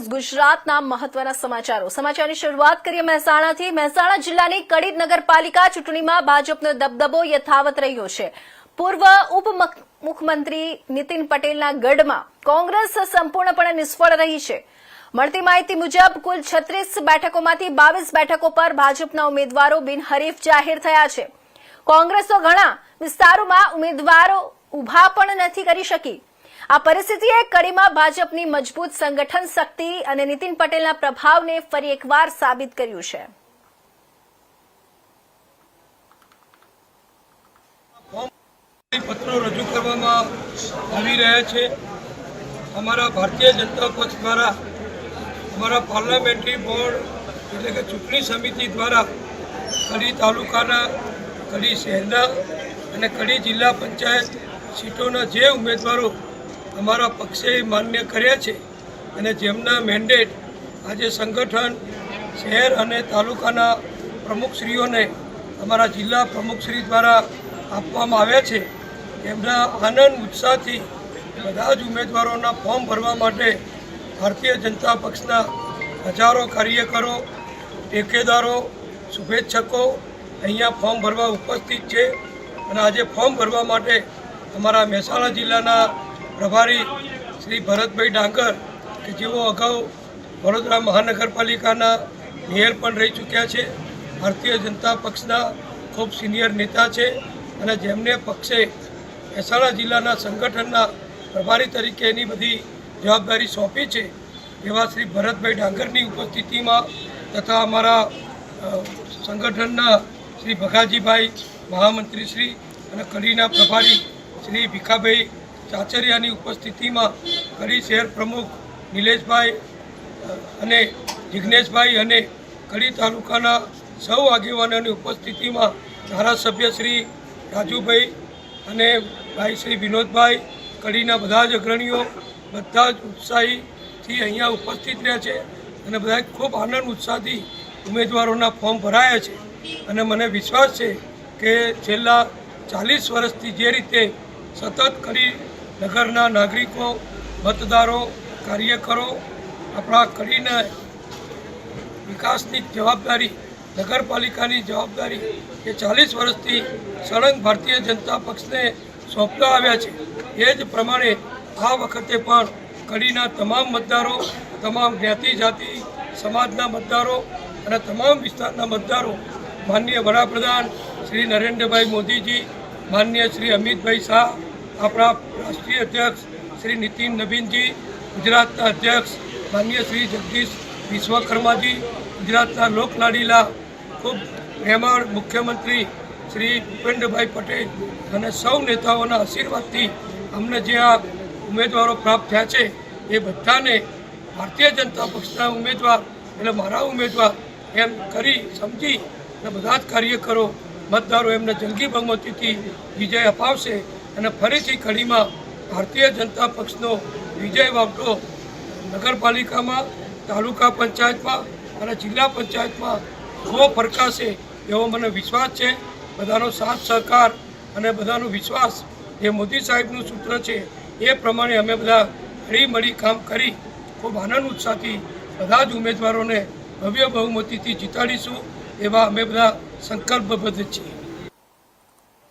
ગુજરાતના મહત્વના સમાચારની શરૂઆત કરીએ મહેસાણાથી। મહેસાણા જિલ્લાની કડી નગરપાલિકા ચૂંટણીમાં ભાજપનો દબદબો યથાવત રહ્યો છે। પૂર્વ ઉપમુખ્યમંત્રી નીતિન પટેલના ગઢમાં કોંગ્રેસ સંપૂર્ણપણે નિષ્ફળ રહી છે। મળતી માહિતી મુજબ કુલ 36 બેઠકોમાંથી 22 બેઠકો પર ભાજપના ઉમેદવારો બિનહરીફ જાહેર થયા છે। કોંગ્રેસ તો ઘણા વિસ્તારોમાં ઉમેદવારો ઉભા પણ નથી કરી શકી। આ પરિસ્થિતિએ કડીમાં ભાજપની મજબૂત સંગઠન શક્તિ અને નીતિન પટેલના પ્રભાવને ફરી એકવાર સાબિત કર્યું છે। પત્રો રજૂ કરવામાં આવી રહ્યા છે। અમારા ભારતીય જનતા પક્ષ દ્વારા અમારા પાર્લામેન્ટરી બોર્ડ એટલે કે ચૂંટણી સમિતિ દ્વારા કડી તાલુકાના, કડી શહેરના અને કડી જિલ્લા પંચાયત સીટોના જે ઉમેદવારો અમારા પક્ષે માન્ય કર્યા છે અને જેમના મેન્ડેટ આજે સંગઠન શહેર અને તાલુકાના પ્રમુખશ્રીઓને અમારા જિલ્લા પ્રમુખશ્રી દ્વારા આપવામાં આવ્યા છે, તેમના આનંદ ઉત્સાહથી બધા જ ઉમેદવારોના ફોર્મ ભરવા માટે ભારતીય જનતા પક્ષના હજારો કાર્યકરો, ટેકેદારો, શુભેચ્છકો અહીંયા ફોર્મ ભરવા ઉપસ્થિત છે। અને આજે ફોર્મ ભરવા માટે અમારા મહેસાણા જિલ્લાના પ્રભારી શ્રી ભરતભાઈ ડાંગર કે જેઓ અગાઉ વડોદરા મહાનગરપાલિકાના મેયર પણ રહી ચૂક્યા છે, ભારતીય જનતા પક્ષના ખૂબ સિનિયર નેતા છે અને જેમને પક્ષે મહેસાણા જિલ્લાના સંગઠનના પ્રભારી તરીકેની બધી જવાબદારી સોંપી છે, એવા શ્રી ભરતભાઈ ડાંગરની ઉપસ્થિતિમાં તથા અમારા સંગઠનના શ્રી ભગાજીભાઈ મહામંત્રી શ્રી અને કડીના પ્રભારી શ્રી ભીખાભાઈ ચાચરિયાની ઉપસ્થિતિમાં કડી શહેર પ્રમુખ નિલેશભાઈ અને જિજ્ઞેશભાઈ અને કડી તાલુકાના સૌ આગેવાનોની ઉપસ્થિતિમાં ધારાસભ્ય શ્રી રાજુભાઈ અને ભાઈ શ્રી વિનોદભાઈ, કડીના બધા જ અગ્રણીઓ બધા જ ઉત્સાહીથી અહીંયા ઉપસ્થિત રહ્યા છે અને બધા ખૂબ આનંદ ઉત્સાહથી ઉમેદવારોના ફોર્મ ભરાયા છે। અને મને વિશ્વાસ છે કે છેલ્લા 40 વર્ષથી જે રીતે સતત કડી નગરના નાગરિકો, મતદારો, કાર્યકરો આપણા કડીના વિકાસની જવાબદારી, નગરપાલિકાની જવાબદારી એ 40 વર્ષથી સળંગ ભારતીય જનતા પક્ષને સોંપતા આવ્યા છે। એ જ પ્રમાણે આ વખતે પણ કડીના તમામ મતદારો, તમામ જ્ઞાતિ જાતિ સમાજના મતદારો અને તમામ વિસ્તારના મતદારો માનનીય વડાપ્રધાન શ્રી નરેન્દ્રભાઈ મોદીજી, માનનીય શ્રી અમિતભાઈ શાહ, આપણા રાષ્ટ્રીય અધ્યક્ષ શ્રી નીતિન નવીનજી, ગુજરાતના અધ્યક્ષ માનનીય શ્રી જગદીશ વિશ્વકર્માજી, ગુજરાતના લોકલાડીલા ખૂબ પ્રેમાળ મુખ્યમંત્રી શ્રી ભૂપેન્દ્રભાઈ પટેલ અને સૌ નેતાઓના આશીર્વાદથી અમને જે આ ઉમેદવારો પ્રાપ્ત થયા છે એ બધાને ભારતીય જનતા પક્ષના ઉમેદવાર એટલે મારા ઉમેદવાર એમ કરી સમજી અને બધા જ કાર્યકરો, મતદારો એમને જંગી બહુમતીથી વિજય અપાવશે અને ફરીથી કડીમાં ભારતીય જનતા પક્ષનો વિજય વાવટો નગરપાલિકામાં, તાલુકા પંચાયતમાં અને જિલ્લા પંચાયતમાં ખૂબ ફરકાશે એવો મને વિશ્વાસ છે। બધાનો સાથ સહકાર અને બધાનો વિશ્વાસ જે મોદી સાહેબનું સૂત્ર છે એ પ્રમાણે અમે બધા હળી મળી કામ કરી ખૂબ આનંદ ઉત્સાહથી બધા જ ઉમેદવારોને ભવ્ય બહુમતીથી જીતાડીશું એવા અમે બધા સંકલ્પબદ્ધ છીએ।